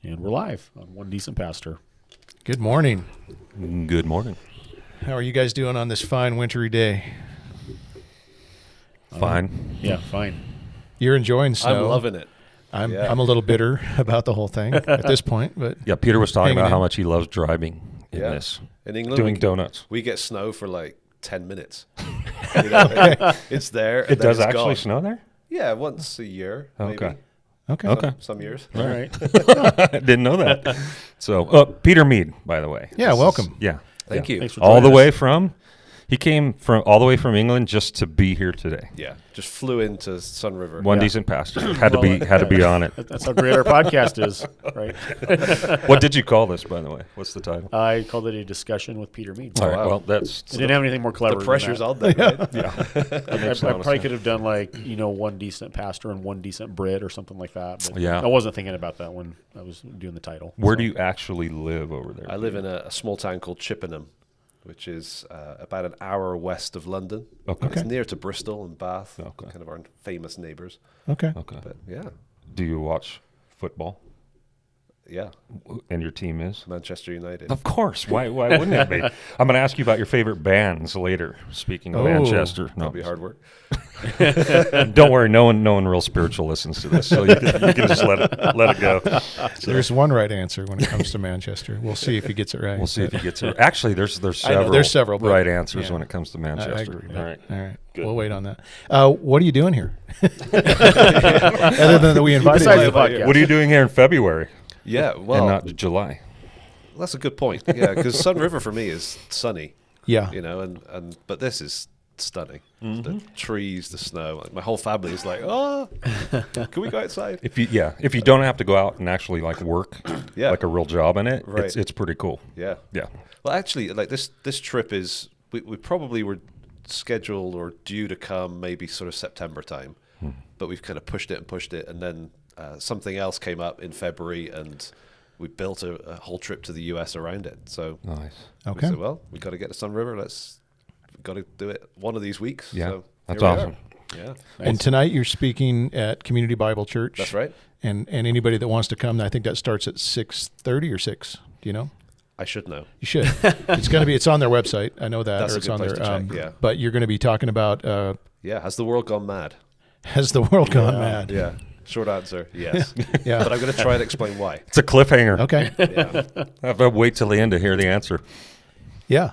And we're live on One Decent Pastor. Good morning. Good morning. How are you guys doing on this fine wintry day? Fine. Yeah, fine. You're enjoying snow. I'm loving it. I'm a little bitter about the whole thing at this point, but Yeah, Peter was talking Hanging about how in. much he loves driving in this. In England, Doing donuts. we get snow for like 10 minutes. You know, it's there. And It then does it's actually gone. snow there? Yeah, once a year. Okay. Maybe. okay. Okay. Some years. All right. Didn't know that. So, Peter Mead, by the way. Yeah, welcome. Yeah. Thank yeah. you. Thanks for All the joining way us. from, he came from all the way from England just to be here today. Yeah, just flew into Sun River. One Yeah. decent pastor. Had to be on it. That's how great our podcast is, right? What did you call this, by the way? What's the title? I called it a discussion with Peter Mead. All right. wow. Well, that's I didn't have anything more clever The pressure's than on there, right? I probably could have done like, one decent pastor and one decent Brit or something like that. But Yeah. I wasn't thinking about that when I was doing the title. Where So, do you actually live over there? I live in a small town called Chippenham, which is about an hour west of London. Okay. It's near to Bristol and Bath, Okay. kind of our famous neighbours. Okay. Okay. But yeah, Do you watch football? yeah, And your team is? Manchester United. Of course. Why wouldn't it be? I'm going to ask you about your favorite bands later. Speaking of Oh. Manchester, That'll be hard work. Don't worry. No one real spiritual listens to this, so you can just let it go. So There's one right answer when it comes to Manchester. We'll see if he gets it right. we'll see if he gets it. Actually, there's I know, several. there's several, but- right answers yeah. when it comes to I Manchester. agree. All right. All right. Good. We'll wait on that. What are you doing here? Other than that we invited Besides you. the podcast. What are you doing here in February Yeah, and well, not July? that's a good point. Yeah, because Sun River for me is sunny, Yeah. and but this is stunning. Mm-hmm. The trees, the snow. Like, my whole family is like, oh, can we go outside? If you don't have to go out and actually like work, Yeah. like a real job in it, Right. it's pretty cool. Yeah. Yeah. Well, actually, like this trip is we probably were scheduled or due to come maybe sort of September time, but we've kind of pushed it, and then something else came up in February, and we built a whole trip to the US around it. So Nice. Okay. we said, well, we got to get to Sun River. We've got to do it one of these weeks. Yeah. So That's here we are. awesome. Yeah, And tonight you're speaking at Community Bible Church. that's right. And anybody that wants to come, I think that starts at 6:30 or 6. Do you know? I should know. You should. It's on their website. I know that. That's or a it's good on place there. to check, yeah. But you're going to be talking about Yeah, has the world gone mad? has the world gone mad? Yeah. Short answer, yes. Yeah. But I'm going to try and explain why. It's a cliffhanger. Okay. Yeah. I have to wait till the end to hear the answer. Yeah.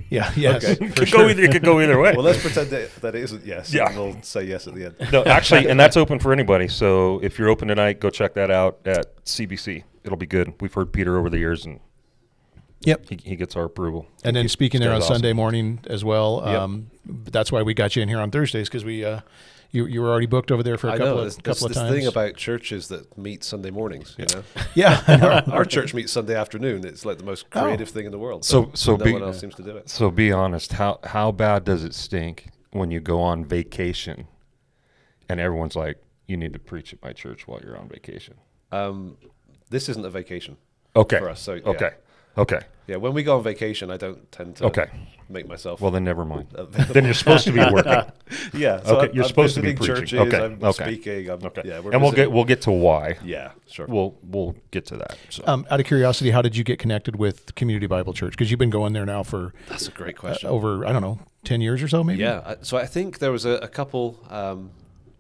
Yeah. Yes. Okay. For sure. It could go either way. Well, let's pretend that it isn't yes. Yeah. And we'll say yes at the end. No, actually, and that's open for anybody. So if you're open tonight, go check that out at CBC. It'll be good. We've heard Peter over the years, and Yep. he gets our approval. And then speaking there on That's awesome. Sunday morning as well. Yep. That's why we got you in here on Thursdays because we you were already booked over there for a I couple know. of It's couple of this times. thing about churches that meet Sunday mornings, you know? Yeah. I know. Our church meets Sunday afternoon. It's like the most creative thing in the world. So no be- one else seems to do it. So be honest. How bad does it stink when you go on vacation, and everyone's like, "You need to preach at my church while you're on vacation"? This isn't a vacation Okay. for us. So, yeah. Okay. Yeah, when we go on vacation, I don't tend to Okay. make myself. Well, then never mind. available. Then you're supposed to be working. yeah. So Okay, you're I'm supposed to be visiting preaching. churches, Okay, I'm okay. speaking. Okay. Yeah, And we'll get to why. Yeah, sure. We'll get to that. So. Out of curiosity, how did you get connected with Community Bible Church? Because you've been going there now for That's a great question. over 10 years or so, maybe. Yeah, so I think there was a couple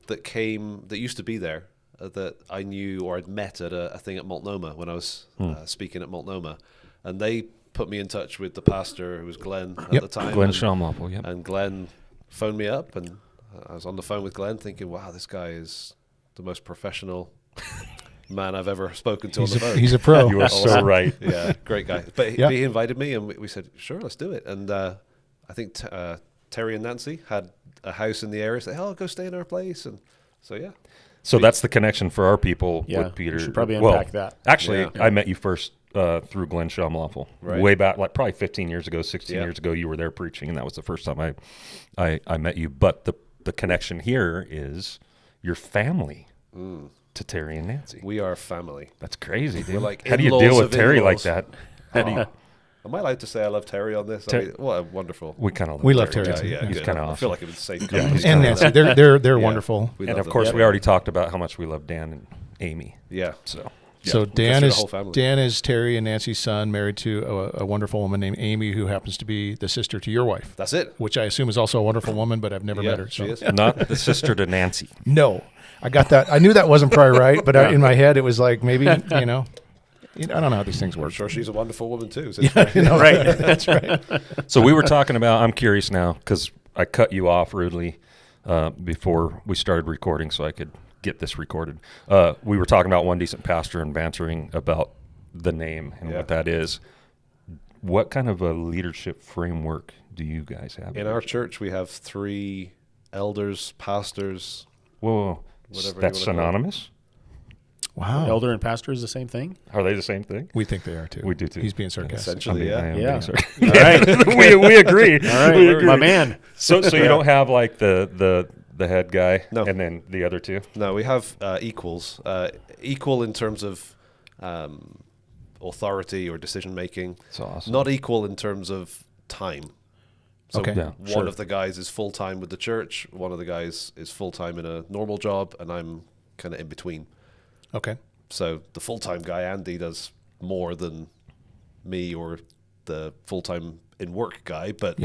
that used to be there that I knew or I'd met at a thing at Multnomah when I was speaking at Multnomah, and they put me in touch with the pastor who was Glenn at Yep. the time. Glenn and, Schaumapel, yep. and Glenn phoned me up, and I was on the phone with Glenn thinking, wow, this guy is the most professional man I've ever spoken to on the phone. He's a pro. You are so right. Yeah, great guy. But Yeah. he invited me, and we said, sure, let's do it. And I think Terry and Nancy had a house in the area. Said, oh, go stay in our place. And so, yeah. So that's the connection for our people Yeah, with Peter. we should probably Well, unpack that. Actually, Yeah. I met you first through Glenn Schaumapel. Right. Way back, like probably 15 years ago, 16 Yeah. years ago, you were there preaching, and that was the first time I met you. But the connection here is your family to Terry and Nancy. We are family. That's crazy, dude. We're like How do you in-laws deal with of Terry like in-laws. that? How do you, Am I allowed to say I love Terry on this? I mean, what a wonderful. we kind of We love Terry. Yeah, too. yeah, He's good. kinda I awesome. feel like it was safe. Yeah, he's And kinda Nancy, they're Yeah. wonderful. We And love of course, them. we already talked about how much we love Dan and Amy. Yeah. So So through the whole family. Dan is Terry and Nancy's son, married to a wonderful woman named Amy, who happens to be the sister to your wife. That's it. Which I assume is also a wonderful woman, but I've never met her. She is. Not the sister to Nancy. No, I got that. I knew that wasn't probably right, but in my head it was like maybe I don't know how these things I'm work. sure she's a wonderful woman too. So Right. That's right. So we were talking about, I'm curious now, because I cut you off rudely before we started recording so I could get this recorded. We were talking about One Decent Pastor and bantering about the name and what that is. What kind of a leadership framework do you guys have? In our church, we have 3 elders, pastors. Whoa. Whatever That's you wanna call it. synonymous? Wow. Elder and pastor is the same thing? Are they the same thing? We think they are too. We do too. He's being sarcastic. Essentially, I am Yeah. being sarcastic. All right. we agree. All right. We agree. My man. So you don't have like the head guy No. and then the other two? No, we have equals. Equal in terms of authority or decision making. That's awesome. Not equal in terms of time. So Okay. Yeah, one of the guys is full time with the church. One of the guys is full time in a normal job, and I'm kind of in between. Okay. So the full time guy, Andy, does more than me or the full time in work guy, but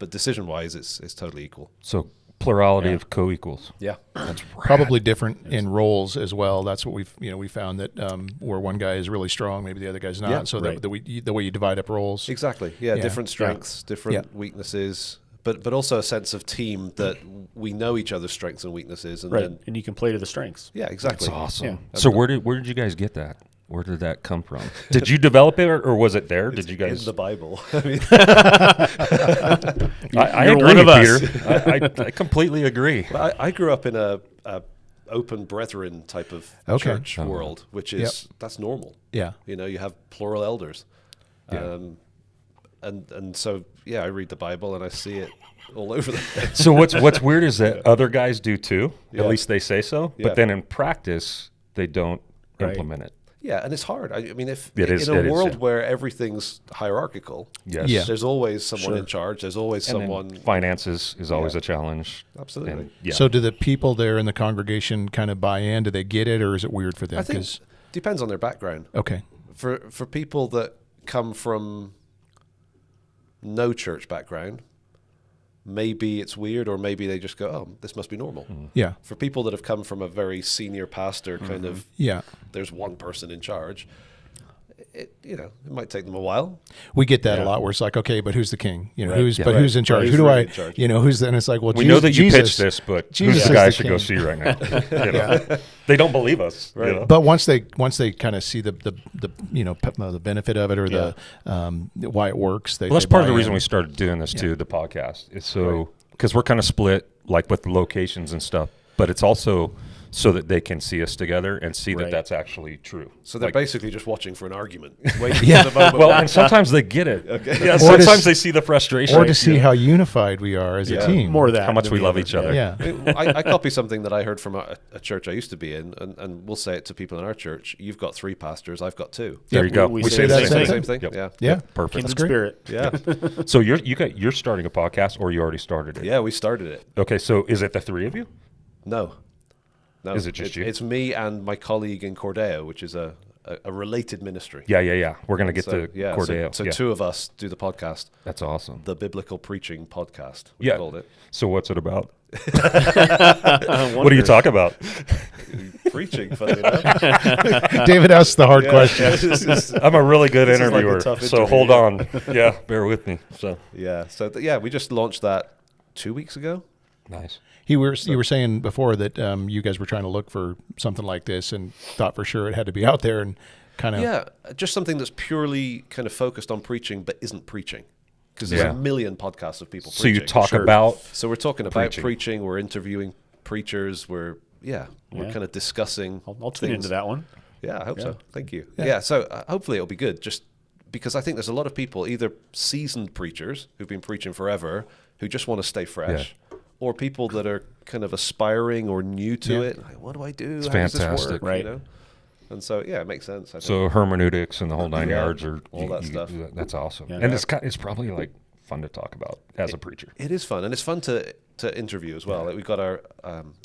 decision wise, it's totally equal. So plurality of co-equals. Yeah, That's Probably different in roles as well. That's what we found that where one guy is really strong, maybe the other guy's not. Yeah, so right. the way you divide up roles. exactly. Yeah, different strengths, different weaknesses, but also a sense of team that we know each other's strengths and weaknesses, and Right. then And you can play to the strengths. yeah, exactly. That's awesome. Yeah. So where did you guys get that? Where did that come from? Did you develop it, or was it there? Did you guys? In the Bible. I mean, I You're agree, one of us. Peter. I completely agree. I grew up in a open brethren type of church world, which is that's normal. Yeah. You know, you have plural elders, Yeah. and so I read the Bible and I see it all over the place. So what's weird is that other guys do too. Yeah. At least they say so. Yeah. But then in practice, they don't Right. implement it. Yeah, and it's hard. I mean, if It is- in a it is, world yeah. where everything's hierarchical, Yes. Yeah. there's always someone in charge. There's always And then someone. finances is always Yeah. a challenge. Absolutely. And, yeah. So do the people there in the congregation kind of buy in? Do they get it, or is it weird for them? I think depends on their background. Okay. For people that come from no church background, maybe it's weird, or maybe they just go, "Oh, this must be normal." Yeah. For people that have come from a very senior pastor kind of, Yeah. there's one person in charge. It might take them a while. We get that a lot, where it's like, okay, but who's the king? You know, Right. who's Yeah. but who's in charge? Right. Who do Who's I? really in charge? You know, who's then? It's like, well, we know that you Jesus, pitched this, but Jesus who's is the guy I the should go king. see right now? You know? They don't believe us. Right. You know? But once they kind of see the the benefit of it, or the why it works, Well, that's they part of the buy reason in. we started doing this too, the podcast. It's so because we're kind of split, like with the locations and stuff, but it's also so that they can see us together and see that Right. that's actually true. So they're Like- basically just watching for an argument, waiting for the moment. well, and sometimes they get it. Okay. Yeah, Or to sometimes s- they see the frustration. or to see how unified we are as a team. More of that. How much than we the love other. each other. Yeah. I copy something that I heard from a church I used to be in, and we'll say it to people in our church. You've got 3 pastors, I've got 2. There you go. we We say say the the same same thing. thing. Yep. Yeah. Yeah. Perfect. Kindred great. spirit. Yeah. So you're starting a podcast, or you already started it? Yeah, we started it. Okay, so is it the 3 of you? No. Is it just you? It's me and my colleague in Cordo, which is a related ministry. Yeah. We're gonna get to yeah, Cordo. So yeah. 2 of us do the podcast, That's awesome. the Biblical Preaching Podcast, we Yeah. called it. So what's it about? What do you talk about? Preaching, funny enough. David asked the hard Yeah. question. I'm a really good This is like a interviewer, tough so interview, hold yeah. on. Yeah, bear with me. So Yeah. So we just launched that 2 weeks ago. nice. You were saying before that you guys were trying to look for something like this and thought for sure it had to be out there and kind of Yeah, just something that's purely kind of focused on preaching, but isn't preaching. Because there's Yeah. a million podcasts of people So preaching. you talk Sure. about So we're talking about preaching. preaching. We're interviewing preachers. We're kind of discussing. I'll tune things. into that one. Yeah, I hope so. Thank you. Yeah, so hopefully it'll be good. Just because I think there's a lot of people, either seasoned preachers who've been preaching forever, who just want to stay fresh, or people that are kind of aspiring or new to it. Like, what do I do? It's How does this fantastic. work? Right. You know? And so it makes sense. I think. so hermeneutics and the whole 9 yards, or all that stuff. That's awesome. Yeah. And it's probably like fun to talk about as a preacher. It is fun, and it's fun to interview as well. Like we got our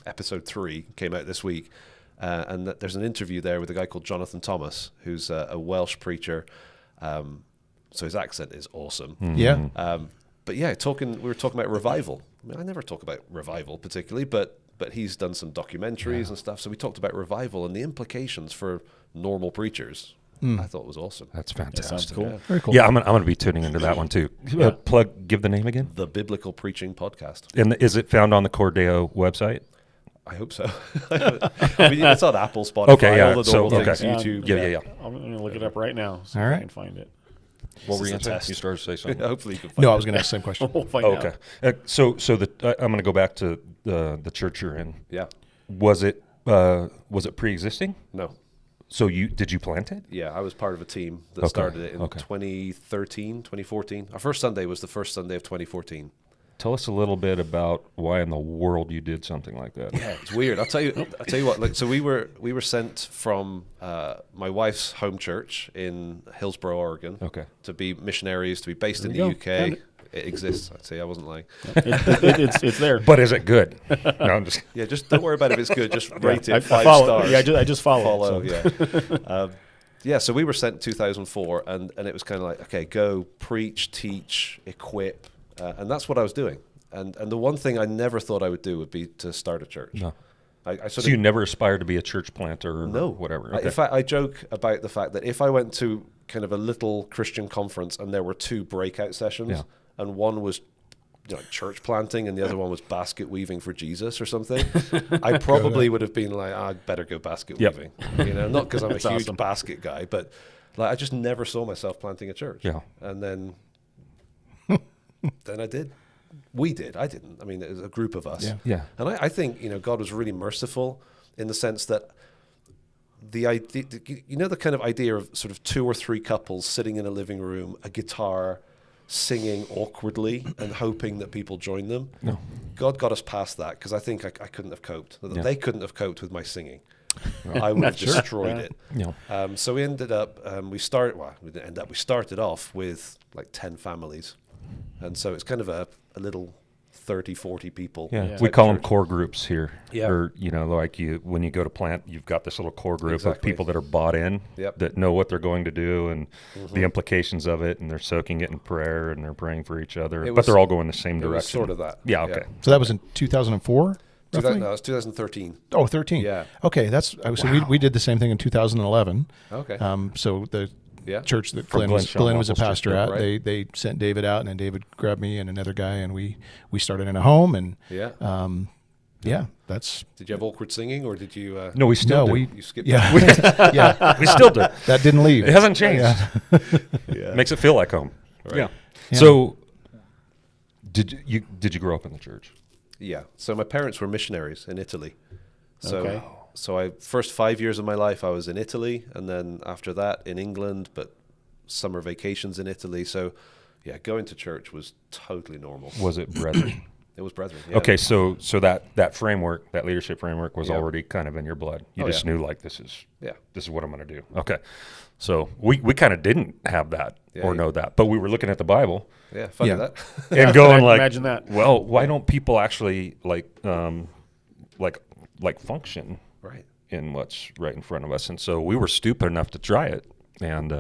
episode 3 came out this week, and there's an interview there with a guy called Jonathan Thomas, who's a Welsh preacher. So his accent is awesome. Yeah. But yeah, we were talking about revival. I mean, I never talk about revival particularly, but he's done some documentaries and stuff. So we talked about revival and the implications for normal preachers. I thought it was awesome. That's fantastic. That sounds cool. Yeah. Very cool. Yeah, I'm gonna be tuning into that one too. Give the name again. The Biblical Preaching Podcast. And is it found on the Cordo website? I hope so. I mean, it's on Apple, Spotify, Okay, yeah. all the normal So, okay. things, YouTube. Yeah. I'm going to look it up right now so All I right. can find it. What were is you a going to say? test. You started to say something. Hopefully you can find No, it. I was going to ask the same question. We'll find Oh, out. okay. So I'm going to go back to the church you're in. Yeah. Was it pre-existing? No. So did you plant it? Yeah, I was part of a team that Okay, started it in okay. 2013, 2014. Our first Sunday was the first Sunday of 2014. Tell us a little bit about why in the world you did something like that. Yeah, it's weird. I'll tell you what. Like, so we were sent from my wife's home church in Hillsboro, Oregon, Okay. to be missionaries, to be based in the There you UK. go. Found It exists. I'd say I wasn't lying. It's there. But is it good? No, I'm just. Yeah, just don't worry about if it's good. Just rate it I 5 follow. stars. Yeah, I just follow. Follow. So. Yeah. Yeah. So we were sent in 2004, and it was kind of like, okay, go preach, teach, equip, and that's what I was doing. And the one thing I never thought I would do would be to start a church. No. I So you never aspired to be a church planter or No. whatever? In fact, I joke about the fact that if I went to kind of a little Christian conference and there were 2 breakout sessions, Yeah. and one was church planting and the other one was basket weaving for Jesus or something, I probably would have been like, I better go basket Yep. weaving. Not because I'm a That's huge awesome. basket guy, but like I just never saw myself planting a church. Yeah. And then I did. We did. I didn't. I mean, it was a group of us. Yeah. Yeah. And I think, God was really merciful in the sense that the idea, the kind of idea of sort of 2 or 3 couples sitting in a living room, a guitar, singing awkwardly and hoping that people join them. No. God got us past that because I think I couldn't have coped. Yeah. They couldn't have coped with my singing. I would have destroyed it. Yeah. So we ended up, we started off with like 10 families. And so it's kind of a little 30, 40 people. Yeah. Yeah. We type call them church. core groups here. Yeah. Or, like when you go to plant, you've got this little core group of Exactly. people that are bought in, Yep. that know what they're going to do and the implications of it, and they're soaking it in prayer and they're praying for each other, It but was- they're all going the same It direction. was sort of that. Yeah, okay. So that was in 2004? roughly? No, it was 2013. Oh, 13. Yeah. Okay, so we did the same thing in 2011. Okay. So the Yeah. church that From Glenn was a Waffle pastor Street, at, right. they sent David out, and then David grabbed me and another guy, and we started in a home, and Yeah. that's Did you have awkward singing or did you? No, we still do. You skipped. yeah, yeah, We still do. that didn't leave. It hasn't changed. Yeah. Yeah. Makes it feel like home. Right. Yeah. So did you grow up in the church? Yeah. So my parents were missionaries in Italy. So Okay. so first 5 years of my life I was in Italy, and then after that in England, but summer vacations in Italy. So yeah, going to church was totally normal. Was it brethren? It was brethren. Yeah. Okay, so that framework, that leadership framework, was Yeah. already kind of in your blood. You Oh, just yeah. knew like this is what I'm going to do. Okay, so we kind of didn't have that Yeah, or yeah. know that, but we were looking at the Bible Yeah. Funny Yeah. that. and going like, Imagine that. well, why don't people actually like function Right. in what's right in front of us? And so we were stupid enough to try it, and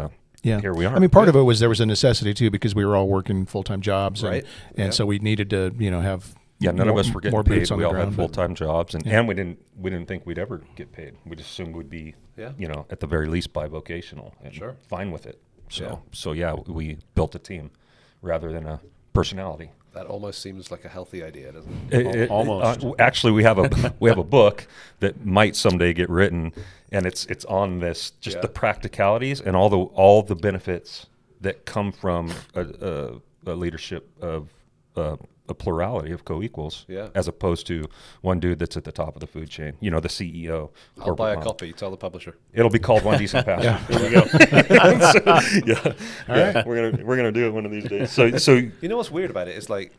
Yeah. here we are. I mean, part of it was there was a necessity too, because we were all working full-time jobs, and, Right. and Yeah. so we needed to, have None more, of us were getting more paid. boots on We the all ground. had but- full-time jobs, and we didn't think we'd ever get paid. We just assumed we'd be, Yeah. at the very least bivocational and Sure. fine with it. So, Yeah. we built a team rather than a personality. That almost seems like a healthy idea, doesn't it? Almost. Actually, we have a book that might someday get written, and it's on this just Yeah. the practicalities and all the benefits that come from a leadership of a plurality of co-equals, Yeah. as opposed to one dude that's at the top of the food chain. The CEO. I'll buy a corporate copy. Tell the publisher. It'll be called One Decent Pastor. Here we go. We're gonna do it one of these days. So You know what's weird about it is like,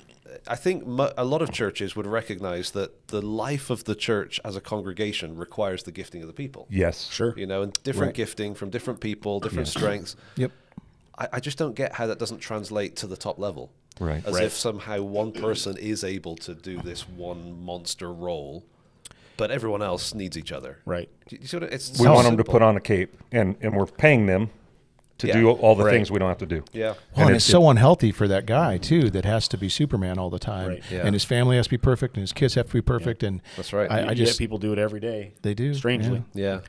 I think a lot of churches would recognize that the life of the church as a congregation requires the gifting of the people. yes, Sure. And different Right. gifting from different people, different strengths. Yep. I just don't get how that doesn't translate to the top level. Right. As Right. if somehow one person is able to do this one monster role. but everyone else needs each other. Right. You see what it's We so want them to simple. put on a cape, and we're paying them to do all the things we don't have to do. Yeah. Well, and And it's so unhealthy for that guy too, that has to be Superman all the time, Right. Yeah. and his family has to be perfect, and his kids have to be perfect, and That's right. I Yet just people do it every day. they do Strangely. Yeah.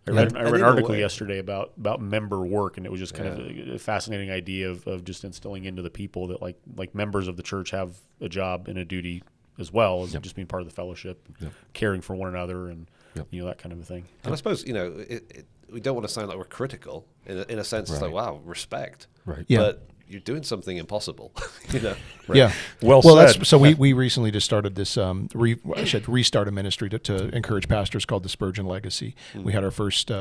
I read And an in a article way- yesterday about member work, and it was just kind of a fascinating idea of just instilling into the people that like members of the church have a job and a duty as well as just being part of the fellowship, caring for one another, and that kind of a thing. And I suppose, we don't want to sound like we're critical. In a sense, it's like, wow, respect. Right. Yeah. But you're doing something impossible. Yeah. Well That's, said. so we recently just started this, I should restart a ministry to encourage pastors called the Spurgeon Legacy. We had our first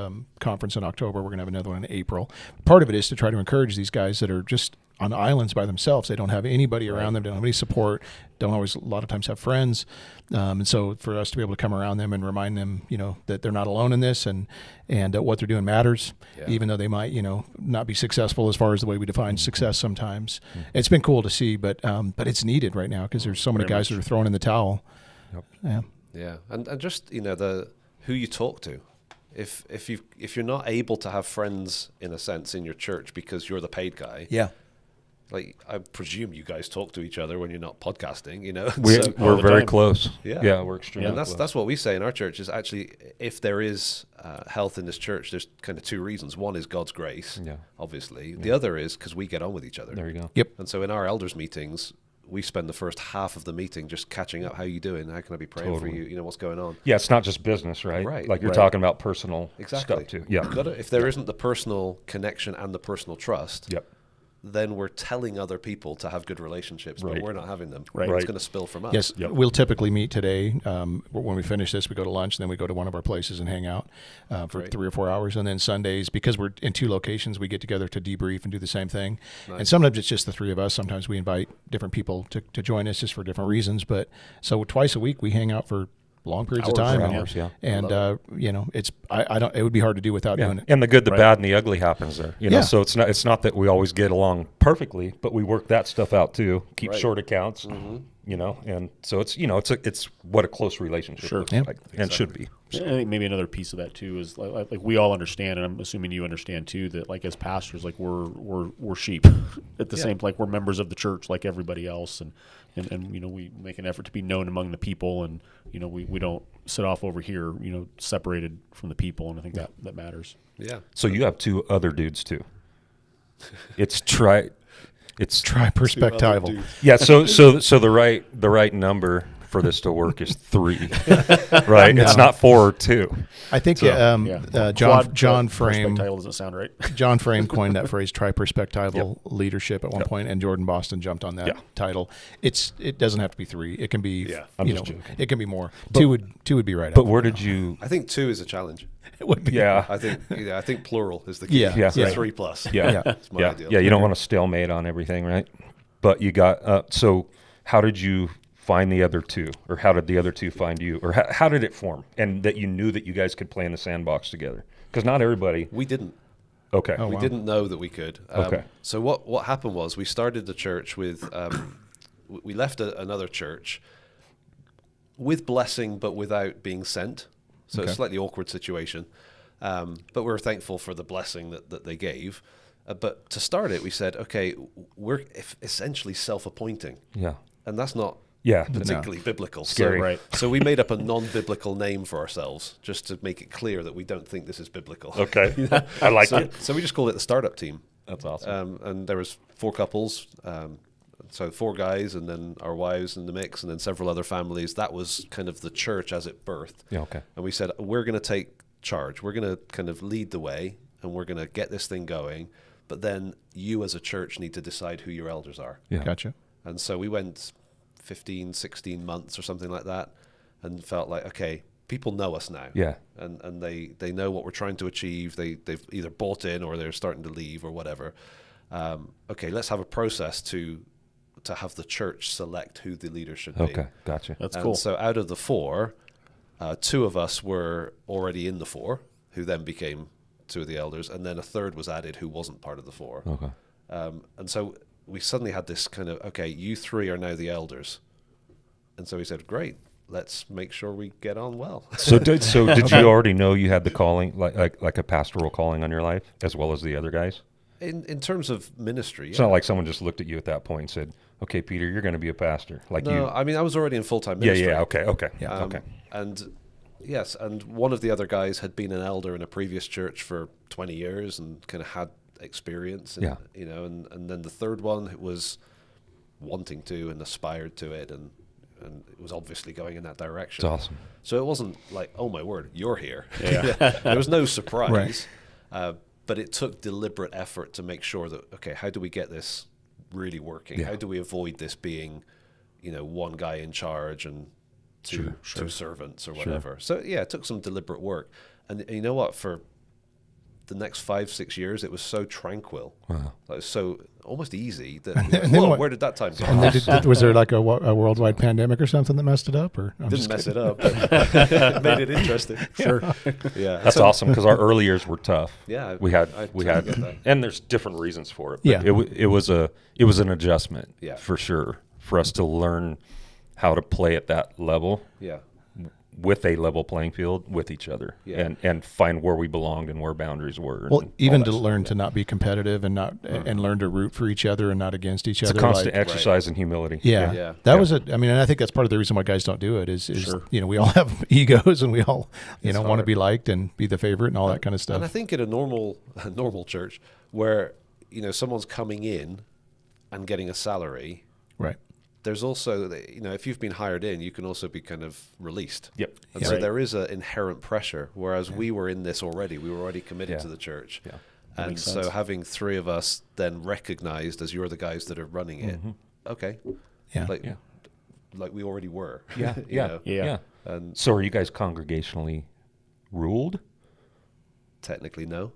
conference in October. We're going to have another one in April. Part of it is to try to encourage these guys that are just on islands by themselves. They don't have anybody around them, don't have any support, don't always, a lot of times have friends. And so for us to be able to come around them and remind them, that they're not alone in this, and what they're doing matters, even though they might, not be successful as far as the way we define success sometimes. It's been cool to see, but it's needed right now because there's so many guys that are throwing in the towel. Yep. Yeah. Yeah. And just, the who you talk to. If you're not able to have friends, in a sense, in your church because you're the paid guy, Yeah. like, I presume you guys talk to each other when you're not podcasting, We're the very time. close. Yeah. We're extremely And close. that's what we say in our church is actually, if there is health in this church, there's kind of two reasons. One is God's grace, obviously. The other is because we get on with each other. There you go. Yep. And so in our elders meetings, we spend the first half of the meeting just catching up. How you doing? How can I be praying for you? What's going on? Yeah, it's not just business, right? Right. Like you're Right. talking about personal Exactly. stuff too. Yeah. If there isn't the personal connection and the personal trust, Yep. then we're telling other people to have good relationships, but Right. we're not having them. Right. It's Right. going to spill from us. Yes, we'll typically meet today. When we finish this, we go to lunch, then we go to one of our places and hang out for Great. 3 or 4 hours. And then Sundays, because we're in 2 locations, we get together to debrief and do the same thing. And sometimes it's just the 3 of us. Sometimes we invite different people to join us just for different reasons. But so twice a week, we hang out for long periods of time. Hours, yeah. And it's I don't. It would be hard to do without doing it. And the good, the bad, and the ugly happens there. Yeah. So it's not that we always get along perfectly, but we work that stuff out too. Keep Right. short accounts. And so it's it's what a close relationship Sure. looks Yeah. like and should be. I think maybe another piece of that too is like we all understand, and I'm assuming you understand too, that like as pastors, like we're sheep at the same, like we're members of the church like everybody else, and we make an effort to be known among the people, and we don't sit off over here, separated from the people, and I think that matters. Yeah. So you have 2 other dudes too. It's try Perspectival. Yeah, so the right number for this to work is 3, right? It's not 4 or 2. I think Yeah. John Frame title doesn't sound right. John Frame coined that phrase tri-perspectival leadership at one point, and Jordan Boston jumped on that title. It doesn't have to be 3. It can be I'm just joking. it can be more. Two would be right. But up. where did you? I think 2 is a challenge. It would be. Yeah, I think plural is the key. Yeah. So Yeah. 3+. yeah, That's my yeah, ideal. yeah. You don't want to stalemate on everything, right? But you got. So how did you find the other 2, or how did the other 2 find you, or how did it form, and that you knew that you guys could play in the sandbox together? Because not everybody. We didn't. Okay. Oh, We wow. didn't know that we could. Okay. So what happened was we started the church with, we left another church with blessing but without being sent. So it's a slightly awkward situation. But we're thankful for the blessing that they gave. But to start it, we said, okay, we're essentially self-appointing. Yeah. And that's not Yeah. particularly biblical. Scary. So, Right. so we made up a non-biblical name for ourselves just to make it clear that we don't think this is biblical. Okay. I like it. So we just called it the startup team. That's awesome. And there was 4 couples, so 4 guys, and then our wives in the mix, and then several other families. That was kind of the church as it birthed. Yeah. Okay. And we said, we're going to take charge. We're going to kind of lead the way, and we're going to get this thing going. But then you as a church need to decide who your elders are. Yeah. Gotcha. And so we went 15, 16 months or something like that, and felt like, okay, people know us now. Yeah. And they know what we're trying to achieve. They've either bought in or they're starting to leave or whatever. Okay, let's have a process to have the church select who the leader should be. Okay. Gotcha. That's And cool. so out of the 4, 2 of us were already in the 4, who then became 2 of the elders, and then a 3rd was added who wasn't part of the 4. Okay. And so we suddenly had this kind of, okay, you 3 are now the elders. And so we said, great, let's make sure we get on well. So did you already know you had the calling, like a pastoral calling on your life, as well as the other guys? In terms of ministry, It's not like someone just looked at you at that point and said, "Okay, Peter, you're going to be a pastor." Like no, you. I mean, I was already in full-time ministry. Okay. Yeah. Okay. And yes, and one of the other guys had been an elder in a previous church for 20 years and kind of had experience. And, and then the third one was wanting to and aspired to it, and it was obviously going in that direction. It's awesome. So it wasn't like, oh my word, you're here. There was no surprise. Right. But it took deliberate effort to make sure that, okay, how do we get this really working? Yeah. How do we avoid this being, one guy in charge and two servants or whatever? So it took some deliberate work. And you know what? For the next 5-6 years, it was so tranquil. Wow. It was so almost easy that, And then where did that time go? And was there like a worldwide pandemic or something that messed it up? Or Didn't mess it up. It made it interesting. Sure. Yeah. That's awesome, because our early years were tough. Yeah, we had, I totally get that. and there's different reasons for it. But Yeah. it was an adjustment. Yeah. For sure, for us to learn how to play at that level. Yeah. With a level playing field with each other, Yeah. and find where we belonged and where boundaries were. Well, and even all to that learn to not be competitive and not and learn to root for each other and not against each It's other. a constant like, exercise in humility. Yeah. Yeah. That was and I think that's part of the reason why guys don't do it is we all have egos and we all, want to hard. be liked and be the favorite and all that kind of And I stuff. think in a normal church where, someone's coming in and getting a salary, Right. there's also, if you've been hired in, you can also be kind of released. Yep. And so there is an inherent pressure, whereas we were in this already. We were already committed to the church. Yeah. And makes so sense. having three of us then recognized as you're the guys that are running it, okay. Yeah. Like we already were. Yeah. you Yeah. know? Yeah. And So are you guys congregationally ruled? technically, no.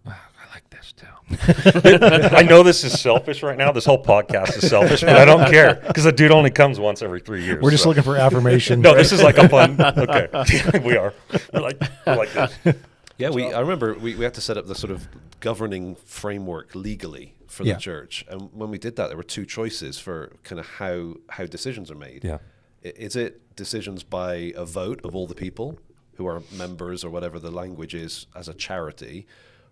I like this too. I know this is selfish right now. This whole podcast is selfish, but I don't care, because the dude only comes once every 3 years. We're just looking for affirmation. No, this is like a fun. Okay, we are. We're like this. Yeah, I remember we had to set up the sort of governing framework legally for the church. And when we did that, there were two choices for kind of how decisions are made. Yeah. Is it decisions by a vote of all the people who are members or whatever the language is as a charity,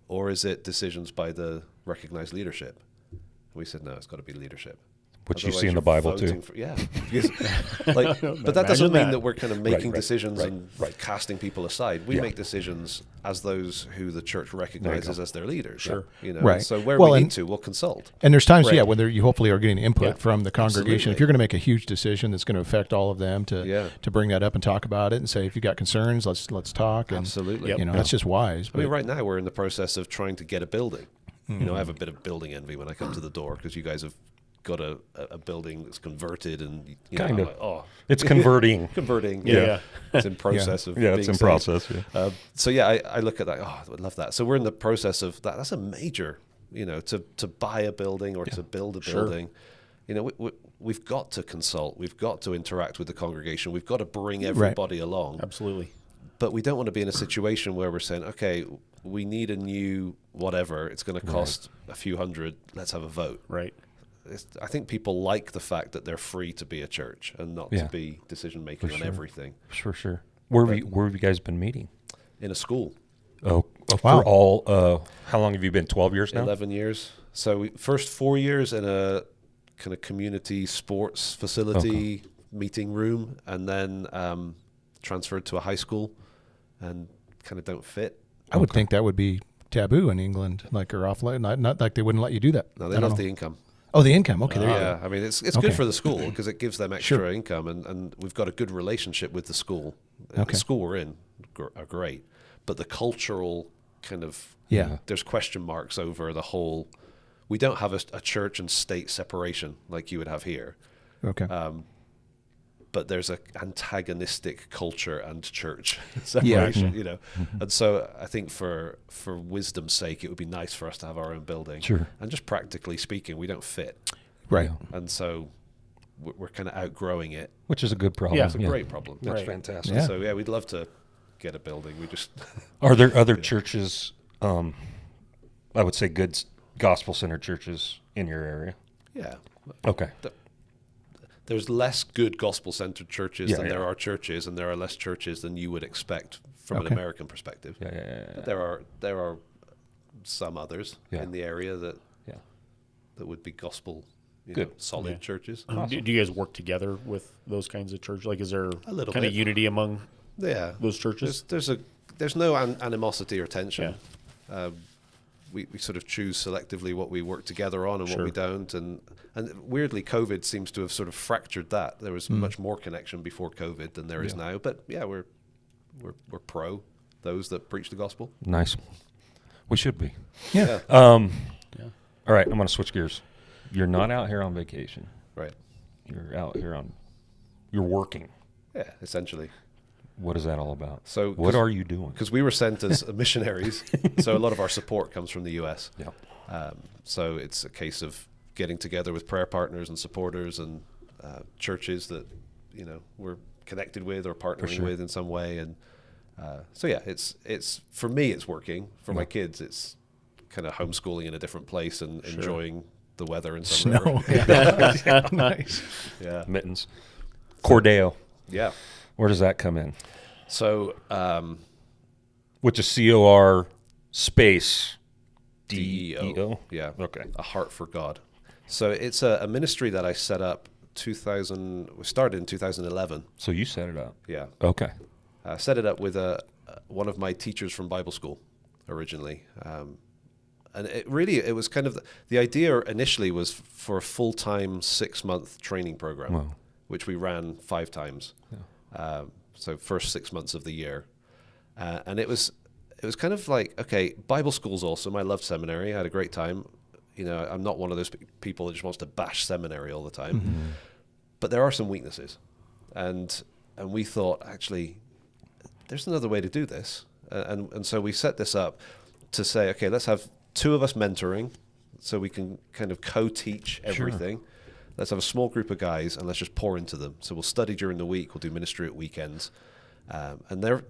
or is it decisions by the recognized leadership? And we said, no, it's got to be leadership. Which you Otherwise see in the you're Bible voting too. yeah. But that doesn't mean that we're kind of making decisions and casting people aside. We make decisions as those who the church recognizes as their leaders. Sure. Right. So where Well, we and- need to, we'll consult. And there's times, when you hopefully are getting input from the congregation. Absolutely. If you're going to make a huge decision that's going to affect all of them, to bring that up and talk about it and say, if you got concerns, let's talk. And, Absolutely. that's just wise. I mean, But- right now we're in the process of trying to get a building. I have a bit of building envy when I come to the door because you guys have got a building that's converted and Kind of. I'm like, It's converting. converting. Yeah. It's in process of Yeah, it's being in saved. process. Yeah. So I look at that. Oh, I would love that. So we're in the process of that. That's a major, to buy a building or to build a building. We've got to consult. We've got to interact with the congregation. We've got to bring everybody along. Absolutely. But we don't want to be in a situation where we're saying, okay, we need a new whatever. It's going to cost a few hundred. Let's have a vote. Right. I think people like the fact that they're free to be a church and not to be decision making on everything. Sure. Where have you guys been meeting? In a school. Oh, Wow. for all. How long have you been? 12 years now. 11 years. So first 4 years in a kind of community sports facility meeting room, and then transferred to a high school and kind of don't fit. I would think that would be taboo in England, like or off, not like they wouldn't let you do that. No, they I don't love know. the income. Oh, the income. Okay, there you Yeah, go. I mean, it's Okay. good for the school because it gives them extra Sure. income, and we've got a good relationship with the school. Okay. The school we're in are great, but the cultural kind of there's question marks over the whole. We don't have a church and state separation like you would have here, Okay. but there's a antagonistic culture and church separation, And so I think for wisdom's sake, it would be nice for us to have our own building. Sure. And just practically speaking, we don't fit. Right. And so we're kind of outgrowing it. Which is a good problem. Yeah. It's a great problem. That's Right. fantastic. Yeah. So we'd love to get a building. We just Are there other churches? I would say good gospel-centered churches in your area. yeah. Okay. there's less good gospel-centered churches Yeah, than yeah. there are churches, and there are less churches than you would expect from an Okay. American perspective. Yeah. But there are some others Yeah. in the area that Yeah. would be gospel, Good. solid Yeah. churches. Do you guys work together with those kinds of churches? Like, is there A little kind of bit. unity among Yeah, those churches? there's no animosity or tension. We sort of choose selectively what we work together on and what Sure. we don't, and weirdly, COVID seems to have sort of fractured that. There was much more connection before COVID than there is Yeah. now. But yeah, we're pro those that preach the gospel. Nice. We should be. Yeah. All Yeah. right, I'm going to switch gears. You're not out here on vacation. Right. You're out here you're working. Yeah, essentially. What is that all about? So, what are you doing? Because we were sent as missionaries, so a lot of our support comes from the U.S. Yeah. So it's a case of getting together with prayer partners and supporters and churches that we're connected with or partnering sure. with in some way. And so yeah, it's for me it's working. For my kids, it's kind of homeschooling in a different place and enjoying the weather in some Snow. river. Yeah. Nice. Yeah, Mittens. Cordo. yeah. Where does that come in? So Which is COR space DEO. DEO? Yeah. Okay. A Heart for God. So it's a ministry that I set up we started in 2011. So you set it up. Yeah. Okay. Set it up with one of my teachers from Bible school originally. And it was kind of, the idea initially was for a full-time 6-month training program, Wow. which we ran 5 times. So first 6 months of the year. And it was kind of like, okay, Bible school's awesome. I loved seminary. I had a great time. I'm not one of those people that just wants to bash seminary all the time. Mm-hmm. But there are some weaknesses. And we thought, actually, there's another way to do this. And so we set this up to say, okay, let's have 2 of us mentoring so we can kind of co-teach everything. Sure. Let's have a small group of guys and let's just pour into them. So we'll study during the week. We'll do ministry at weekends. And they're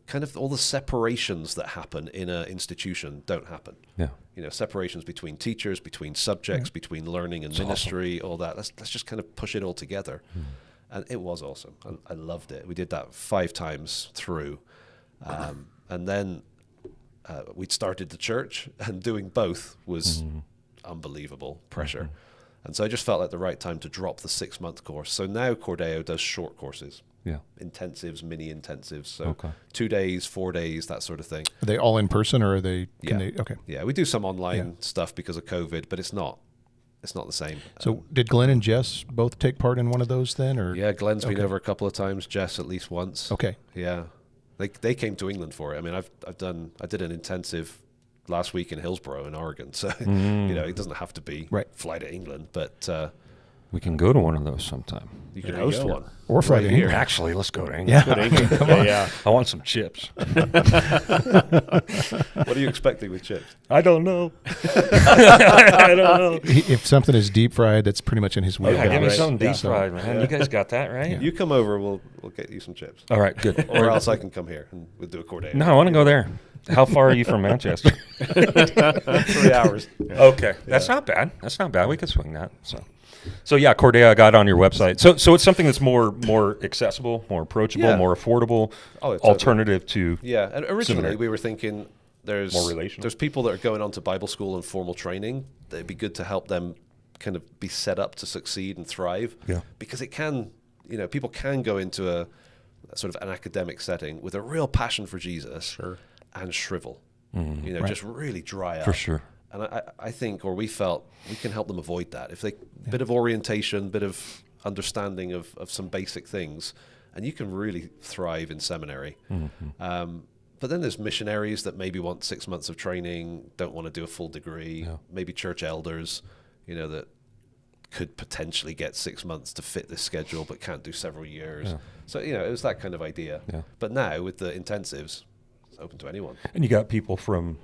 kind of all the separations that happen in an institution don't happen. Yeah. Separations between teachers, between subjects, between learning and ministry, all that. Let's just kind of push it all together. And it was awesome. I loved it. We did that 5 times through. And then we'd started the church, and doing both was unbelievable pressure. And so I just felt like the right time to drop the 6-month course. So now Cordo does short courses. Yeah. Intensives, mini intensives. So Okay. 2 days, 4 days, that sort of thing. Are they all in person or are they? Yeah. Okay. Yeah, we do some online stuff because of COVID, but it's not the same. So did Glenn and Jess both take part in one of those then, or? Yeah, Glenn's been Okay. over a couple of times. Jess at least once. Okay. Yeah, they came to England for it. I mean, I did an intensive last week in Hillsborough in Oregon, so it doesn't have to be fly to England, but We can go to one of those sometime. you can There you host go. one. Or Friday Right here. Actually, let's go to England. Yeah. yeah. I want some chips. What are you expecting with chips? I don't know. I don't know. If something is deep fried, that's pretty much in his Yeah, wheelhouse. give me right. something deep So- fried, man. You guys got that right? You come over, we'll get you some chips, All right, good. or else I can come here and we'll do a Cordo. No, I want to go there. How far are you from Manchester? 3 hours. Okay, that's not bad. That's not bad. We could swing that. So yeah, Cordo, I got on your website. So it's something that's more accessible, more approachable, Yeah. more affordable, Oh, totally. alternative to. Yeah, and originally Seminary. we were thinking More relational. there's people that are going on to Bible school and formal training. It'd be good to help them kind of be set up to succeed and thrive. Yeah. Because it can, people can go into a sort of an academic setting with a real passion for Jesus and shrivel, just really dry up. For sure. And I think, or we felt, we can help them avoid that. If they, bit of orientation, bit of understanding of some basic things, and you can really thrive in seminary. But then there's missionaries that maybe want 6 months of training, don't want to do a full degree, maybe church elders, that could potentially get 6 months to fit this schedule, but can't do several years. Yeah. So, it was that kind of idea. Yeah. But now with the intensives, it's open to anyone. And you got people from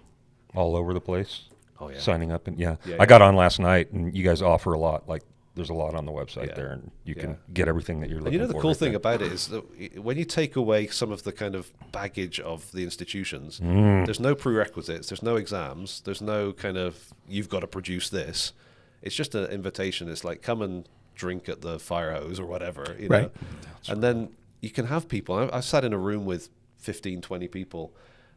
all over the place Oh, yeah. signing up. And Yeah, I got on last night, and you guys offer a lot. Like, there's a lot on the website Yeah. there, and you Yeah. can get everything that you're looking for. And the cool right thing there. about it is that when you take away some of the kind of baggage of the institutions, there's no prerequisites, there's no exams, there's no kind of, you've got to produce this. It's just an invitation. It's like, come and drink at the fire hose or whatever, you Right. know. And then you can have people. I've sat in a room with 15, 20 people,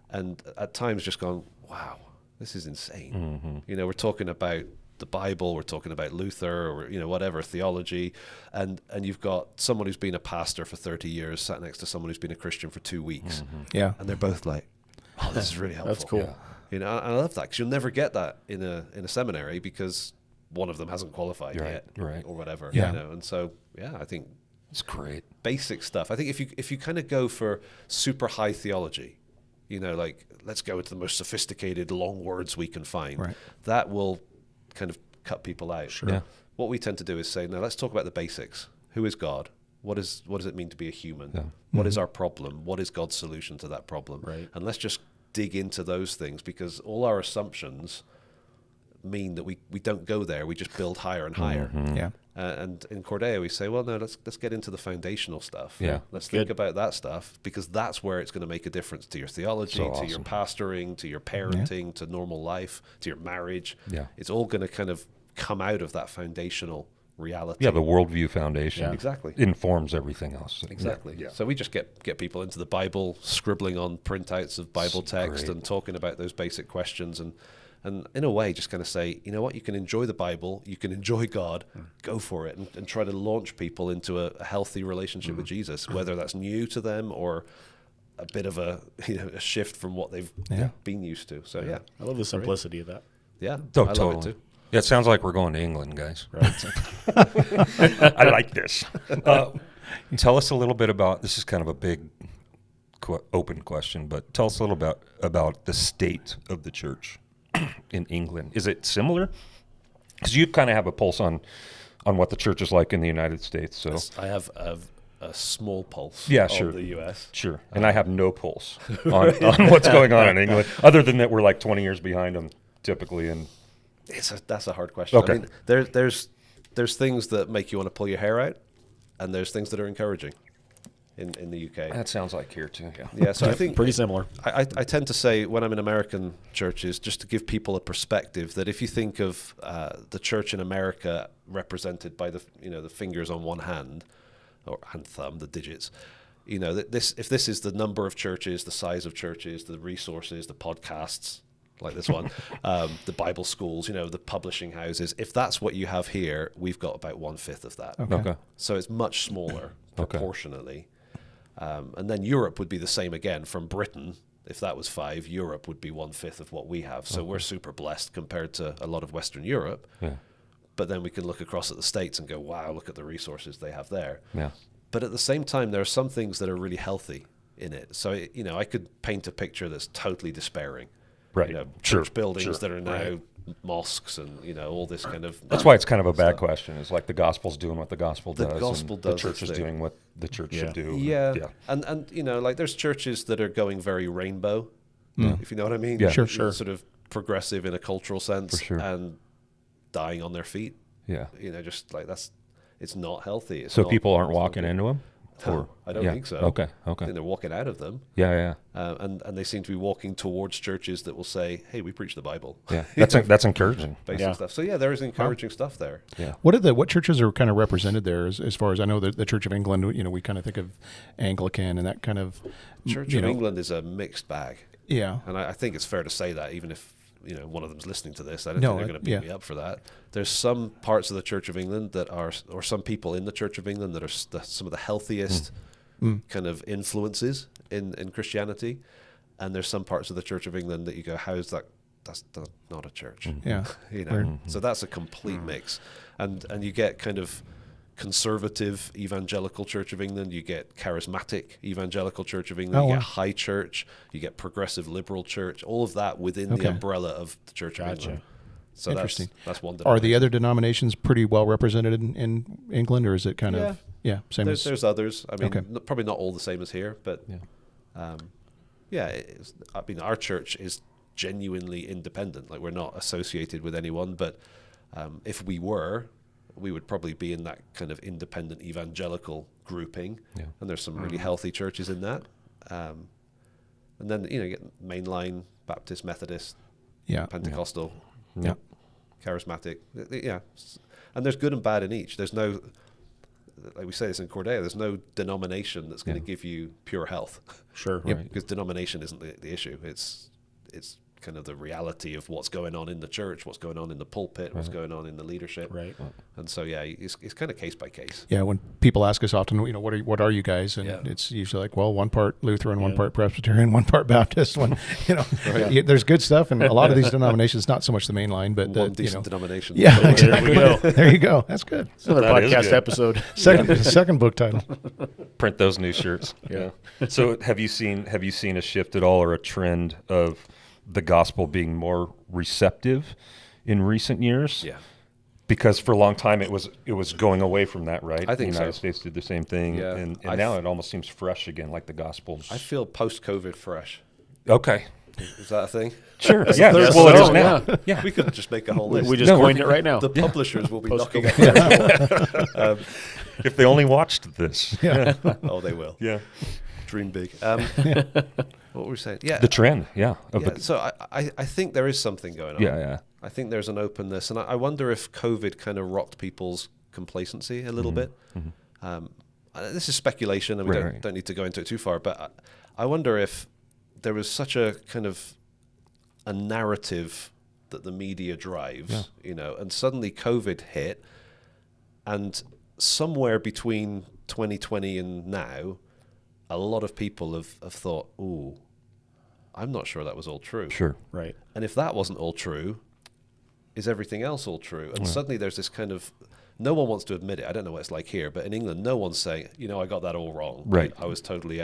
and at times just gone, wow, this is insane. You know, we're talking about the Bible, we're talking about Luther, or, you know, whatever, theology, and you've got someone who's been a pastor for 30 years sat next to someone who's been a Christian for 2 weeks. Yeah. And they're both like, oh, this is really helpful. That's cool. Yeah. You know, and I love that, because you'll never get that in a seminary, because one of them hasn't qualified yet, right. or whatever. Yeah. You know, and so I think It's great. basic stuff. I think if you kind of go for super high theology, you know, like let's go into the most sophisticated long words we can find, Right. that will kind of cut people out. Sure. Yeah. What we tend to do is say, no, let's talk about the basics. Who is God? What does it mean to be a human? Yeah. What is our problem? What is God's solution to that problem? Right. And let's just dig into those things, because all our assumptions mean that we don't go there. We just build higher and higher. Yeah. And in Cordo, we say, well, no, let's get into the foundational stuff. Yeah. Let's Good. think about that stuff, because that's where it's going to make a difference to your theology, So to your awesome. pastoring, to your parenting, to normal life, to your marriage. Yeah. It's all going to kind of come out of that foundational reality. Yeah, the worldview foundation Yeah. Exactly. informs everything else. Exactly. Yeah. So we just get people into the Bible, scribbling on printouts of Bible text great. and talking about those basic questions, and in a way just kind of say, you know what, you can enjoy the Bible, you can enjoy God, go for it, and try to launch people into a healthy relationship with Jesus, whether that's new to them or a bit of a a shift from what they've been used to. So yeah, I love the simplicity of that. yeah, Oh, I love totally. it too. Yeah, it sounds like we're going to England, guys. Right. I like this. Tell us a little bit about, this is kind of a big open question, but tell us a little about the state of the church in England. Is it similar? Because you kind of have a pulse on what the church is like in the United States. So I have a small pulse Yeah, on sure. the US. sure. And I have no pulse on what's going on in England, other than that we're like 20 years behind them typically. And That's a hard question. Okay. I mean, there's things that make you want to pull your hair out, and there's things that are encouraging in the UK. that sounds like here too. Yeah. Yeah, so I think Pretty similar. I tend to say when I'm in American churches, just to give people a perspective, that if you think of the church in America represented by the fingers on one hand, and thumb, the digits, that if this is the number of churches, the size of churches, the resources, the podcasts like this one, the Bible schools, the publishing houses, if that's what you have here, we've got about 1/5 of that. Okay. So it's much smaller proportionally. And then Europe would be the same again. From Britain, if that was 5, Europe would be 1/5 of what we have. So we're super blessed compared to a lot of Western Europe. Yeah. But then we can look across at the States and go, wow, look at the resources they have there. Yeah. But at the same time, there are some things that are really healthy in it. So, I could paint a picture that's totally despairing. Right. Church Sure. buildings Sure. that are now mosques and, all this kind of... That's why it's kind of a bad question. It's like the gospel's doing what the gospel The does. gospel and does the church its is thing. doing what the church should do. Yeah. Yeah. And like there's churches that are going very rainbow, if you know what I mean. Yeah. Sure. Sort of progressive in a cultural sense, For sure. and dying on their feet. Yeah. Just like it's not healthy. It's So not- people aren't it's not walking good. into them? No, I don't yeah. think so. Okay. I think they're walking out of them, Yeah. and they seem to be walking towards churches that will say, "Hey, we preach the Bible." Yeah. That's encouraging. Basic Yeah. stuff. So yeah, there is encouraging stuff there. Yeah. What churches are kind of represented there as far as I know? The Church of England, we kind of think of Anglican and that kind of Church of England is a mixed bag, Yeah. and I think it's fair to say that, even if one of them's listening to this, I don't No, think they're going to beat yeah. me up for that. There's some parts of the Church of England that are, or some people in the Church of England that are some of the healthiest kind of influences in Christianity, and there's some parts of the Church of England that you go, how is that? That's not a church. Yeah. Weird. So that's a complete mix, and you get kind of conservative evangelical Church of England, you get charismatic evangelical Church of England, Oh, you wow. get high church, you get progressive liberal church, all of that within Okay. the umbrella of the Church of Gotcha. England. So Interesting. that's one. Are the other denominations pretty well represented in England, or is it kind of same as? There's others. I mean, Okay. probably not all the same as here, but Yeah. I mean, our church is genuinely independent. Like, we're not associated with anyone, but if we were, we would probably be in that kind of independent evangelical grouping. Yeah. And there's some really healthy churches in that. And then, you get mainline, Baptist, Methodist, Yeah. Pentecostal, Yeah. charismatic. Yeah. and there's good and bad in each. There's no, like we say this in Cordo, there's no denomination that's going to give you pure health. Sure. Because denomination isn't the issue. It's kind of the reality of what's going on in the church, what's going on in the pulpit, what's going on in the leadership. Right. And so, yeah, it's kind of case by case. Yeah, when people ask us often, what are you guys? And it's usually like, well, one part Lutheran, one part Presbyterian, one part Baptist. One, there's good stuff, and a lot of these denominations, not so much the main line, but one decent denomination. Yeah, There we go. there you go. That's good. Another That is podcast good. episode. Second book title. Print those new shirts. Yeah. So have you seen a shift at all, or a trend of the gospel being more receptive in recent years? Yeah. Because for a long time it was going away from that, right? I think the United so. States did the same thing, Yeah. and now it almost seems fresh again, like the gospel. I feel post-COVID fresh. Okay. Is that a thing? Sure. Yes, Yeah. yes, Well, it is so, now. yeah. Yeah. We could just make a whole list. We just coined it right now. The publishers will be knocking Post-COVID. at our door. If they only watched this. Oh, they will. Yeah. Dream big. What were we saying? Yeah. The trend. Yeah. Of Yeah, the- so I think there is something going on. yeah. I think there's an openness, and I wonder if COVID kind of rocked people's complacency a little bit. This is speculation, and we Right. don't need to go into it too far, but I wonder if there was such a kind of a narrative that the media drives, and suddenly COVID hit, and somewhere between 2020 and now, a lot of people have thought, ooh, I'm not sure that was all true. Sure. Right. And if that wasn't all true, is everything else all true? And suddenly there's this kind of, no one wants to admit it. I don't know what it's like here, but in England, no one's saying, I got that all wrong. Right. I was totally,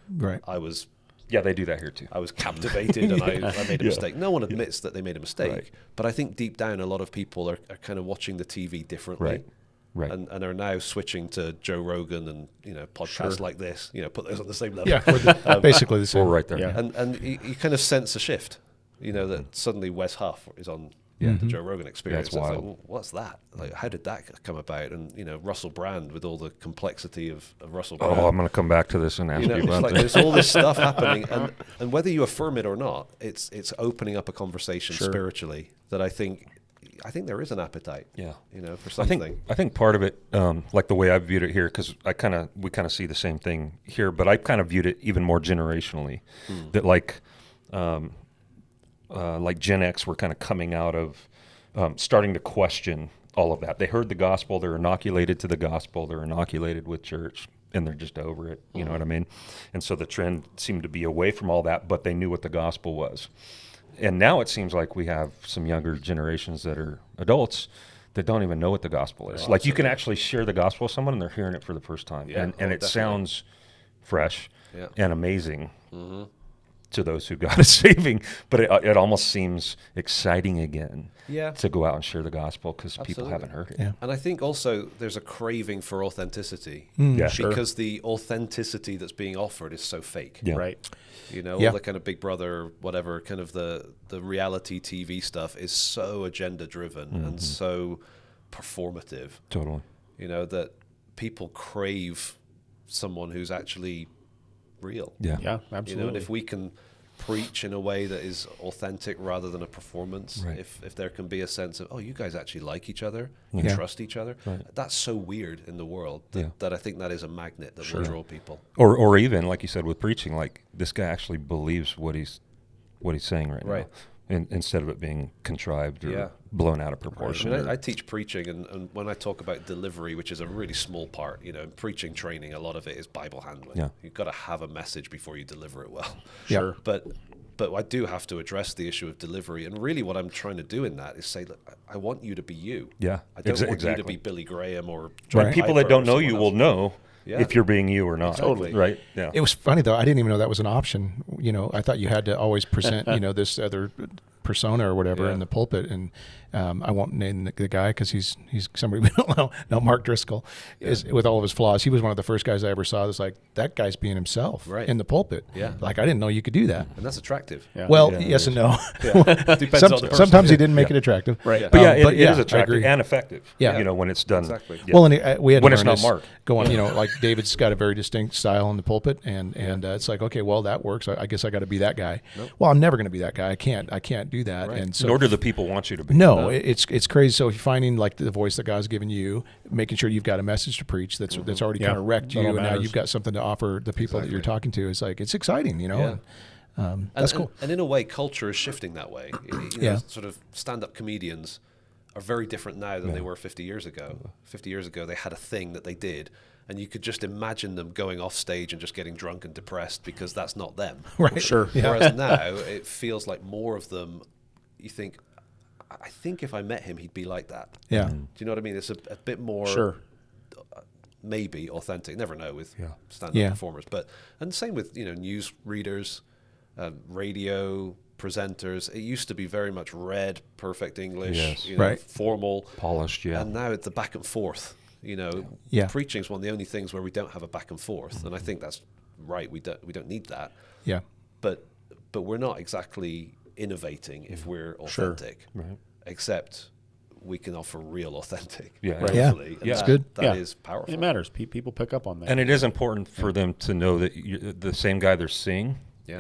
Right. I was Yeah, they do that here too. I was captivated and I made a mistake. No one admits that they made a mistake. Right. But I think deep down, a lot of people are kind of watching the TV differently. Right. Right. And are now switching to Joe Rogan and, podcasts like this, put those on the same level. Yeah, we're basically the same. We're right there. Yeah. And you kind of sense a shift, that suddenly Wes Huff is on the Joe Rogan Experience. That's It's like, wild. well, what's that? Like, how did that come about? And, Russell Brand with all the complexity of Russell Brand. Oh, I'm going to come back to this and ask you It's about like that. there's all this stuff happening, and whether you affirm it or not, it's opening up a conversation spiritually that I think there is an appetite. Yeah. For something. I think part of it, like the way I viewed it here, because we kind of see the same thing here, but I kind of viewed it even more generationally. That like Gen X were kind of coming out of starting to question all of that. They heard the gospel, they're inoculated to the gospel, they're inoculated with church, and they're just over it. You know what I mean? And so the trend seemed to be away from all that, but they knew what the gospel was. And now it seems like we have some younger generations that are adults that don't even know what the gospel is. Like you can actually share the gospel with someone and they're hearing it for the first time. Yeah. And it Definitely. sounds fresh Yeah. and amazing to those who God is saving. But it almost seems exciting again to go out and share the gospel because people haven't heard it. Yeah. And I think also there's a craving for authenticity. Yeah, Because the authenticity that's being offered is so fake. Yeah. Right. Yeah. All the kind of Big Brother, whatever, kind of the reality TV stuff is so agenda driven and so performative, Totally. that people crave someone who's actually real. Yeah. Yeah, absolutely. And if we can preach in a way that is authentic rather than a performance, Right. if there can be a sense of, you guys actually like each other, you Yeah. trust each other, that's so weird in the world that I think that is a magnet that will draw people. Or even like you said with preaching, like this guy actually believes what he's saying right Right. now, instead of it being contrived or Yeah. blown out of I proportion. mean, I teach preaching, and when I talk about delivery, which is a really small part, in preaching training, a lot of it is Bible handling. Yeah. You've got to have a message before you deliver it well. Sure. But I do have to address the issue of delivery, and really what I'm trying to do in that is say, look, I want you to be you. Yeah, I don't want you to exactly. be Billy Graham or Right. John People that Piper don't or know you someone will else. know Yeah. if you're being you or not. Totally. Right? Yeah. It was funny though. I didn't even know that was an option. I thought you had to always present, this other persona or whatever Yeah. in the pulpit. And I won't name the guy because he's somebody we don't know. No, Mark Driscoll is with all of his flaws. He was one of the first guys I ever saw that's like, that guy's being himself in the pulpit. Yeah. Like, I didn't know you could do that. And that's attractive. Yeah. Well, Yeah, yes and no. Depends on the person. Sometimes he didn't make it attractive. Right. But yeah, But it yeah, is I attractive agree. and effective. Yeah. When it's done. Exactly. Yeah. Well, and we had When to it's learn not this Mark. going, like David's got a very distinct style in the pulpit, and it's like, okay, well, that works. I guess I got to be that guy. Well, I'm never going to be that guy. I can't do that. Right. And so Nor do the people want you to be. no, it's crazy. So if you're finding like the voice that God's given you, making sure you've got a message to preach that's already Yeah, kind of wrecked that you, all and now matters. you've got something to offer the people that you're talking to. It's like it's exciting, you know. Yeah. And, that's cool. And in a way, culture is shifting that way. You know, Yeah. sort of stand-up comedians are very different now than they were 50 years ago. 50 years ago, they had a thing that they did, and you could just imagine them going off stage and just getting drunk and depressed because that's not them. Right. Sure. Whereas now, it feels like more of them, you think, I think if I met him, he'd be like that. Yeah. Do you know what I mean? It's a bit more... Sure. Maybe authentic. Never know with stand-up Yeah. performers, and same with news readers, radio presenters. It used to be very much read, perfect English, Yes. Right. formal, Polished, yeah. and now it's the back and forth. Yeah. Preaching's one of the only things where we don't have a back and forth, and I think that's right. We don't need that, Yeah. but we're not exactly innovating if we're authentic, Right. except we can offer real authentic. Yeah. Right. Yeah. hopefully, and That's good. That is powerful. It matters. People pick up on that. And it is important for them to know that the same guy they're seeing, Yeah.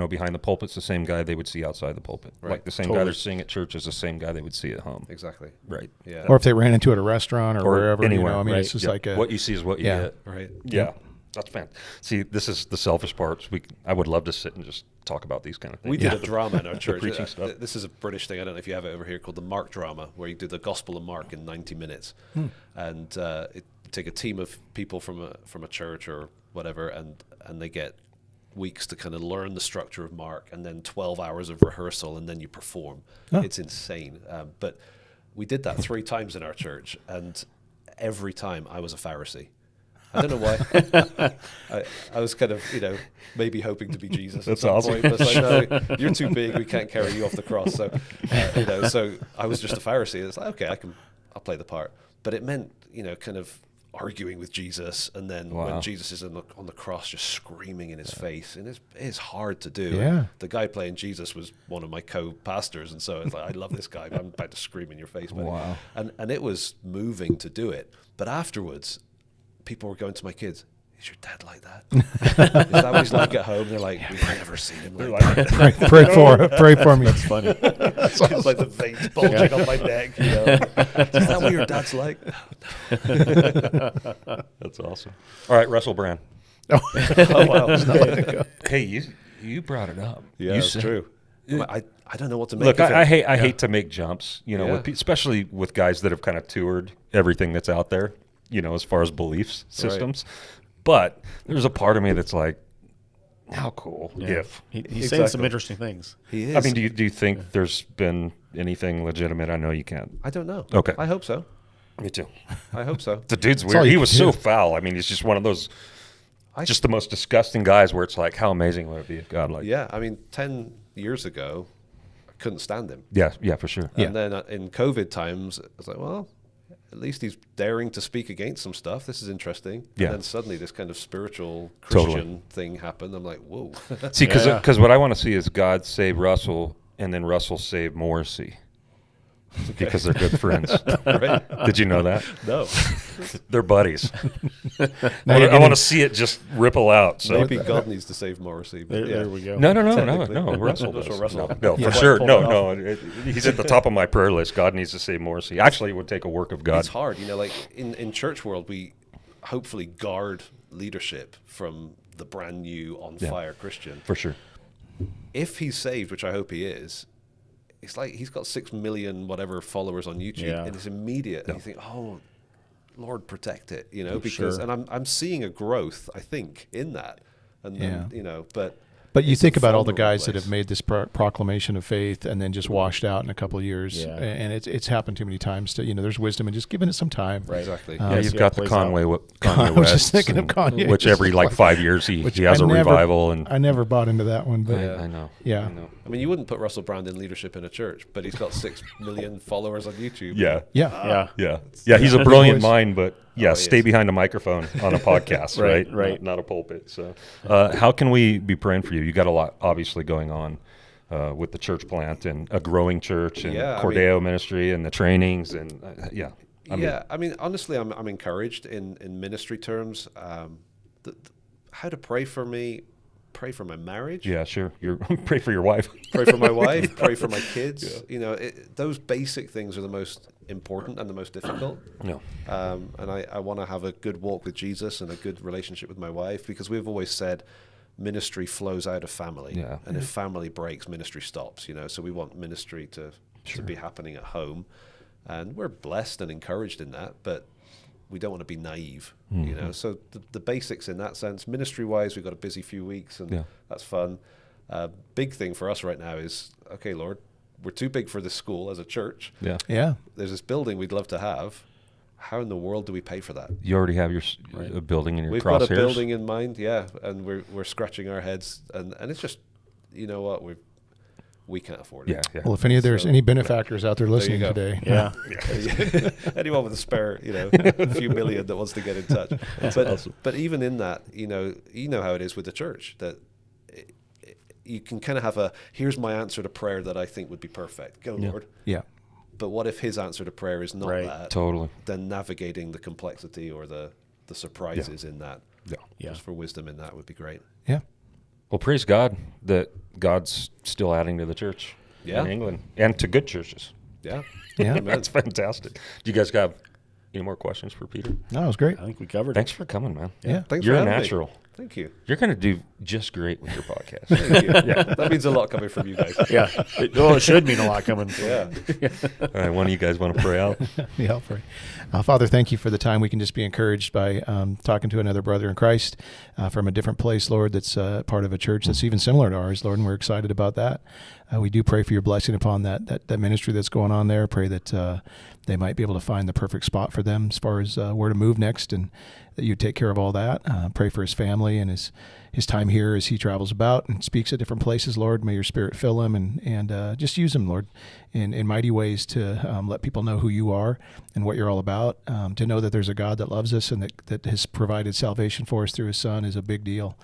behind the pulpit's the same guy they would see outside the pulpit. Right. Like the same guy they're seeing at church is the same guy they would see at home. Exactly. Right. Yeah. Or if they ran into it at a restaurant or wherever, anywhere. I mean, right. it's just Yeah. like what you see is what you yeah. get. Right. Yeah. That's fantastic. See, this is the selfish part. I would love to sit and just talk about these kind of things. We did a drama in our church. preaching stuff. This is a British thing. I don't know if you have it over here, called the Mark drama, where you do the Gospel of Mark in 90 minutes, and take a team of people from a church or whatever, and they get weeks to kind of learn the structure of Mark, and then 12 hours of rehearsal, and then you perform. It's insane. But we did that 3 times in our church, and every time I was a Pharisee. I don't know why. I was kind of, maybe hoping to be Jesus at some awesome. point. But it's like, no, you're too big. We can't carry you off the cross. So, so I was just a Pharisee. It's like, okay, I'll play the part. But it meant, kind of arguing with Jesus, and then when Jesus is on the cross, just screaming in his face, and it's hard to do. Yeah. And the guy playing Jesus was one of my co-pastors, and so it's like, I love this guy, but I'm about to scream in your face. But Wow. And it was moving to do it. But afterwards, people were going to my kids, is your dad like that? Is that what he's like at home? They're like, we've never seen him like that. pray for me. That's funny. It's like the veins bulging on my neck. Is that what your dad's like? That's awesome. All right, Russell Brand. Oh, wow. Hey, you brought it up. Yeah, you it's said- true. I don't know what to make Look, of it. I hate to make jumps, Yeah. with, especially with guys that have kind of toured everything that's out there, as far as beliefs systems. But there's a part of me that's like, how cool if. He's saying some interesting things. He is. I mean, do you think there's been anything legitimate? I know you can't. I don't know. Okay. I hope so. Me too. I hope so. The dude's all weird. you He can was do. so foul. I mean, he's just one of those, just the most disgusting guys where it's like, how amazing would it be if God like. Yeah, I mean, 10 years ago, I couldn't stand him. Yeah, for sure. And then in COVID times, I was like, well, at least he's daring to speak against some stuff. This is interesting. Yeah. And then suddenly this kind of spiritual Totally. Christian thing happened. I'm like, whoa. See, because what I want to see is God save Russell and then Russell save Morrissey. Because they're good friends. Right? Did you know that? No. They're buddies. Now I you're want getting- to see it just ripple out. So Maybe God needs to save Morrissey. But There we go. No. Technically. Russell That's does. what Russell- No, Yeah. for sure. Pull No, it he's at the top of my prayer list. God needs to save Morrissey. Actually, it would take a work of God. It's hard, like in church world, we hopefully guard leadership from the brand new on fire Christian. For sure. If he's saved, which I hope he is, it's like he's got 6 million whatever followers on YouTube, Yeah. and it's immediate. And you think, oh, Lord, protect it, because Sure. and I'm seeing a growth, I think, in that, and then, But you it's think a about all the vulnerable guys that place. have made this proclamation of faith and then just washed out in a couple of years, Yeah. and it's happened too many times. To there's wisdom in just giving it some time. Right. Exactly. Yeah, Yes, you've yeah, got it the plays Conway I was just Wests thinking of and- Kanye. which every like 5 years he Which has I a never- revival. And I never bought into that one, but I know. Yeah. I know. I mean, you wouldn't put Russell Brand in leadership in a church, but he's got 6 million followers on YouTube. Yeah. yeah, Yeah, he's a brilliant voice. mind, but he stay is. behind a microphone on a podcast, right? Right. Not a pulpit. So, how can we be praying for you? You got a lot, obviously, going on with the church plant and a growing church and Yeah, I Cordo ministry and the trainings and I mean, honestly, I'm encouraged in ministry terms. How to pray for me, pray for my marriage. Yeah, sure. Pray for your wife. Pray for my wife. Pray for my kids. You know, those basic things are the most important and the most difficult. Yeah. And I want to have a good walk with Jesus and a good relationship with my wife, because we've always said ministry flows out of family. Yeah. And if family breaks, ministry stops, you know. So we want ministry to be happening at home. And we're blessed and encouraged in that, but we don't want to be naive, you know. So the basics in that sense, ministry-wise, we've got a busy few weeks, and that's fun. Big thing for us right now is, okay, Lord, we're too big for this school as a church. Yeah. Yeah. There's this building we'd love to have. How in the world do we pay for that? You already have a building in your We've crosshairs? got a building in mind, yeah, and we're scratching our heads, and it's just, you know what, we can't afford it. Yeah. Well, if there's any benefactors out there listening go. today, Yeah. Anyone with a spare, a few million that wants to get in touch. But even in that, you know how it is with the church, that you can kind of have here's my answer to prayer that I think would be perfect. Go, Lord. Yeah. But what if his answer to prayer is not that? Totally. Then navigating the complexity or the surprises in that, just for wisdom in that would be great. Yeah. Well, praise God that God's still adding to the church in England and to good churches. Yeah. Yeah. That's fantastic. Do you guys have any more questions for Peter? No, it was great. I think we covered Thanks for coming, man. Yeah. Thanks You're for a having me. natural. Thank you. You're going to do just great with your podcast. Thank you. That means a lot coming from you guys. it. Yeah. It should mean a lot coming from Yeah. All right, one of you guys want to pray out? Yeah, pray. Father, thank you for the time we can just be encouraged by talking to another brother in Christ from a different place, Lord, that's part of a church that's even similar to ours, Lord, and we're excited about that. We do pray for your blessing upon that ministry that's going on there. Pray that they might be able to find the perfect spot for them as far as where to move next, and that you take care of all that. Pray for his family and his time here as he travels about and speaks at different places, Lord. May your Spirit fill him and just use him, Lord, in mighty ways to let people know who you are and what you're all about. To know that there's a God that loves us and that has provided salvation for us through his Son is a big deal.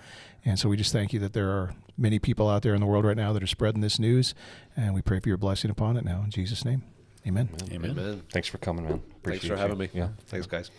And so we just thank you that there are many people out there in the world right now that are spreading this news, and we pray for your blessing upon it now in Jesus' name. Amen. Amen. Amen. Thanks for coming, man. Thanks Appreciate for having you. me. Yeah. Thanks, guys.